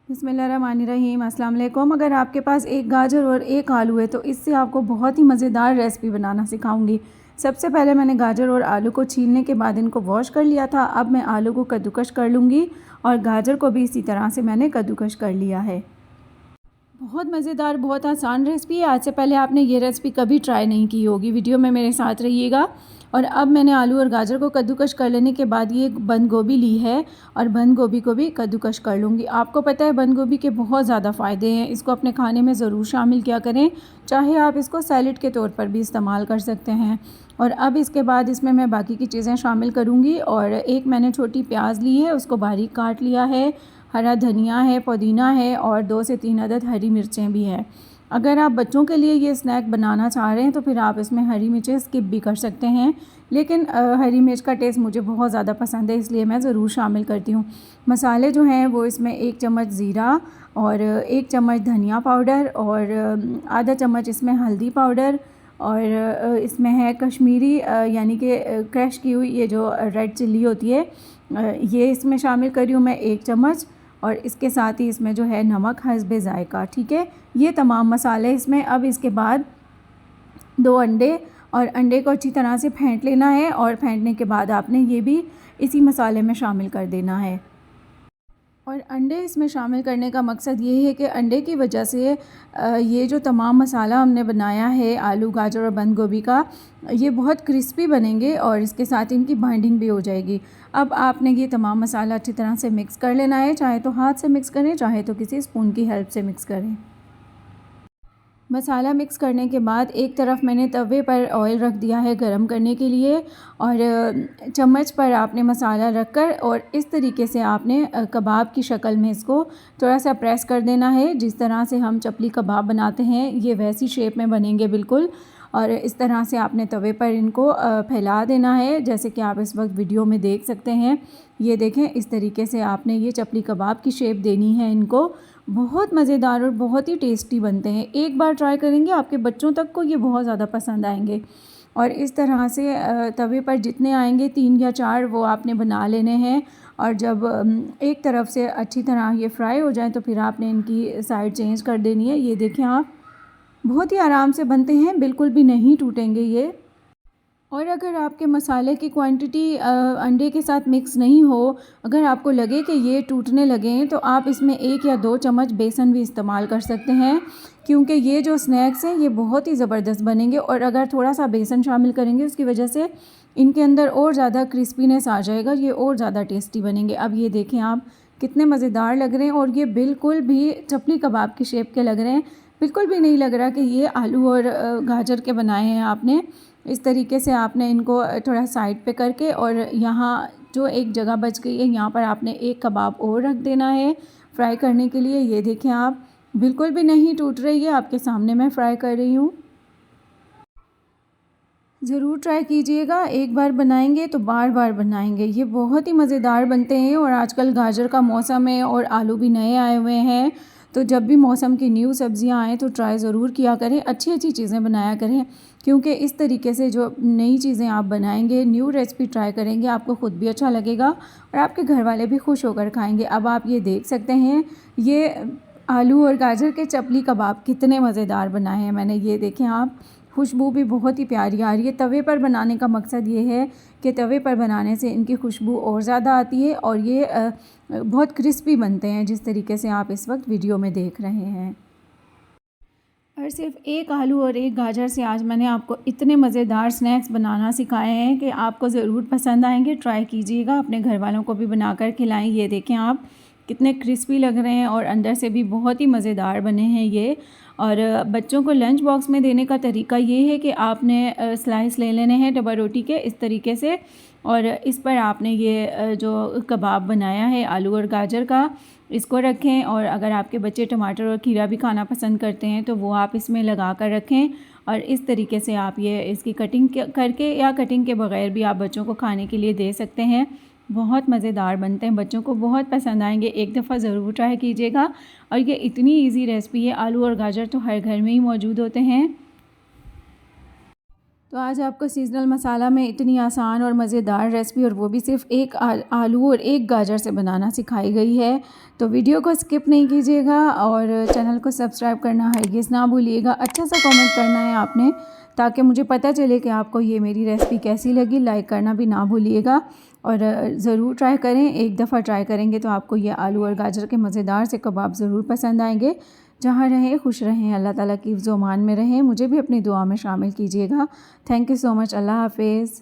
बिस्मिल्लाहिर्रहमानिर्रहीम। अस्सलाम वालेकुम। अगर आपके पास एक गाजर और एक आलू है तो इससे आपको बहुत ही मज़ेदार रेसिपी बनाना सिखाऊंगी। सबसे पहले मैंने गाजर और आलू को छीलने के बाद इनको वॉश कर लिया था। अब मैं आलू को कद्दूकश कर लूँगी और गाजर को भी इसी तरह से मैंने कद्दूकश कर लिया है। बहुत मज़ेदार, बहुत आसान रेसिपी है। आज से पहले आपने ये रेसिपी कभी ट्राई नहीं की होगी। वीडियो में मेरे साथ रहिएगा। और अब मैंने आलू और गाजर को कद्दूकश कर लेने के बाद ये बंद गोभी ली है और बंद गोभी को भी कद्दूकश कर लूँगी। आपको पता है बंद गोभी के बहुत ज़्यादा फ़ायदे हैं, इसको अपने खाने में ज़रूर शामिल किया करें। चाहे आप इसको सैलेड के तौर पर भी इस्तेमाल कर सकते हैं। और अब इसके बाद इसमें मैं बाकी की चीज़ें शामिल करूँगी। और एक मैंने छोटी प्याज ली है, उसको बारीक काट लिया है। हरा धनिया है, पुदीना है और 2 से 3 अदद हरी मिर्चें भी हैं। अगर आप बच्चों के लिए ये स्नैक बनाना चाह रहे हैं तो फिर आप इसमें हरी मिर्चें स्किप भी कर सकते हैं, लेकिन हरी मिर्च का टेस्ट मुझे बहुत ज़्यादा पसंद है, इसलिए मैं ज़रूर शामिल करती हूँ। मसाले जो हैं वो इसमें 1 चम्मच ज़ीरा और 1 चम्मच धनिया पाउडर और आधा चम्मच इसमें हल्दी पाउडर और इसमें है कश्मीरी यानी कि क्रश की हुई ये जो रेड चिल्ली होती है, ये इसमें शामिल करी हूँ मैं 1 चम्मच। और इसके साथ ही इसमें जो है नमक हस्बे ज़ायका, ठीक है। ये तमाम मसाले इसमें। अब इसके बाद 2 अंडे और अंडे को अच्छी तरह से फेंट लेना है और फेंटने के बाद आपने ये भी इसी मसाले में शामिल कर देना है। और अंडे इसमें शामिल करने का मकसद ये है कि अंडे की वजह से ये जो तमाम मसाला हमने बनाया है आलू गाजर और बंद गोभी का, ये बहुत क्रिस्पी बनेंगे और इसके साथ इनकी बाइंडिंग भी हो जाएगी। अब आपने ये तमाम मसाला अच्छी तरह से मिक्स कर लेना है, चाहे तो हाथ से मिक्स करें, चाहे तो किसी स्पून की हेल्प से मिक्स करें। मसाला मिक्स करने के बाद एक तरफ मैंने तवे पर ऑयल रख दिया है गरम करने के लिए और चम्मच पर आपने मसाला रखकर और इस तरीके से आपने कबाब की शक्ल में इसको थोड़ा सा प्रेस कर देना है। जिस तरह से हम चपली कबाब बनाते हैं ये वैसी शेप में बनेंगे बिल्कुल। और इस तरह से आपने तवे पर इनको फैला देना है, जैसे कि आप इस वक्त वीडियो में देख सकते हैं। ये देखें, इस तरीके से आपने ये चपली कबाब की शेप देनी है इनको। बहुत मज़ेदार और बहुत ही टेस्टी बनते हैं। एक बार ट्राई करेंगे आपके बच्चों तक को ये बहुत ज़्यादा पसंद आएंगे। और इस तरह से तवे पर जितने आएंगे 3 या 4 वो आपने बना लेने हैं। और जब एक तरफ से अच्छी तरह ये फ्राई हो जाए तो फिर आपने इनकी साइड चेंज कर देनी है। ये देखें आप, बहुत ही आराम से बनते हैं, बिल्कुल भी नहीं टूटेंगे ये। और अगर आपके मसाले की क्वांटिटी अंडे के साथ मिक्स नहीं हो, अगर आपको लगे कि ये टूटने लगे हैं तो आप इसमें 1 या 2 चम्मच बेसन भी इस्तेमाल कर सकते हैं, क्योंकि ये जो स्नैक्स हैं ये बहुत ही ज़बरदस्त बनेंगे। और अगर थोड़ा सा बेसन शामिल करेंगे उसकी वजह से इनके अंदर और ज़्यादा क्रिस्पीनेस आ जाएगा, ये और ज़्यादा टेस्टी बनेंगे। अब ये देखें आप कितने मज़ेदार लग रहे हैं और ये बिल्कुल भी चपली कबाब की शेप के लग रहे हैं। बिल्कुल भी नहीं लग रहा कि ये आलू और गाजर के बनाए हैं आपने। इस तरीके से आपने इनको थोड़ा साइड पे करके और यहाँ जो एक जगह बच गई है यहाँ पर आपने एक कबाब और रख देना है फ्राई करने के लिए। ये देखें आप, बिल्कुल भी नहीं टूट रही है, आपके सामने मैं फ्राई कर रही हूँ। ज़रूर ट्राई कीजिएगा, एक बार बनाएंगे तो बार बार बनाएंगे। ये बहुत ही मज़ेदार बनते हैं और आजकल गाजर का मौसम है और आलू भी नए आए हुए हैं, तो जब भी मौसम की न्यू सब्ज़ियां आएँ तो ट्राई ज़रूर किया करें, अच्छी अच्छी चीज़ें बनाया करें। क्योंकि इस तरीके से जो नई चीज़ें आप बनाएंगे, न्यू रेसिपी ट्राई करेंगे, आपको ख़ुद भी अच्छा लगेगा और आपके घर वाले भी खुश होकर खाएँगे। अब आप ये देख सकते हैं ये आलू और गाजर के चपली कबाब कितने मज़ेदार बनाए हैं मैंने। ये देखें आप, खुशबू भी बहुत ही प्यारी आ रही है। तवे पर बनाने का मकसद ये है कि तवे पर बनाने से इनकी खुशबू और ज़्यादा आती है और ये बहुत क्रिस्पी बनते हैं, जिस तरीके से आप इस वक्त वीडियो में देख रहे हैं। और सिर्फ एक आलू और एक गाजर से आज मैंने आपको इतने मज़ेदार स्नैक्स बनाना सिखाए हैं कि आपको ज़रूर पसंद आएंगे। ट्राई कीजिएगा, अपने घर वालों को भी बनाकर खिलाएं। ये देखें आप कितने क्रिस्पी लग रहे हैं और अंदर से भी बहुत ही मज़ेदार बने हैं ये। और बच्चों को लंच बॉक्स में देने का तरीका ये है कि आपने स्लाइस ले लेने हैं डबल रोटी के इस तरीके से और इस पर आपने ये जो कबाब बनाया है आलू और गाजर का, इसको रखें। और अगर आपके बच्चे टमाटर और खीरा भी खाना पसंद करते हैं तो वो आप इसमें लगा कर रखें और इस तरीके से आप ये इसकी कटिंग करके या कटिंग के बग़ैर भी आप बच्चों को खाने के लिए दे सकते हैं। बहुत मज़ेदार बनते हैं, बच्चों को बहुत पसंद आएंगे। एक दफ़ा ज़रूर ट्राई कीजिएगा। और ये इतनी इजी रेसिपी है, आलू और गाजर तो हर घर में ही मौजूद होते हैं। तो आज आपको सीज़नल मसाला में इतनी आसान और मज़ेदार रेसिपी, और वो भी सिर्फ एक आलू और एक गाजर से बनाना सिखाई गई है। तो वीडियो को स्किप नहीं कीजिएगा और चैनल को सब्सक्राइब करना हरगिज़ ना भूलिएगा। अच्छा सा कमेंट करना है आपने, ताकि मुझे पता चले कि आपको ये मेरी रेसिपी कैसी लगी। लाइक करना भी ना भूलिएगा और ज़रूर ट्राई करें। एक दफ़ा ट्राई करेंगे तो आपको ये आलू और गाजर के मज़ेदार से कबाब ज़रूर पसंद आएंगे। जहाँ रहें खुश रहें, अल्लाह ताला की हिफ्ज़-ओ-अमान में रहें। मुझे भी अपनी दुआ में शामिल कीजिएगा। Thank you so much. Allah हाफ़िज़।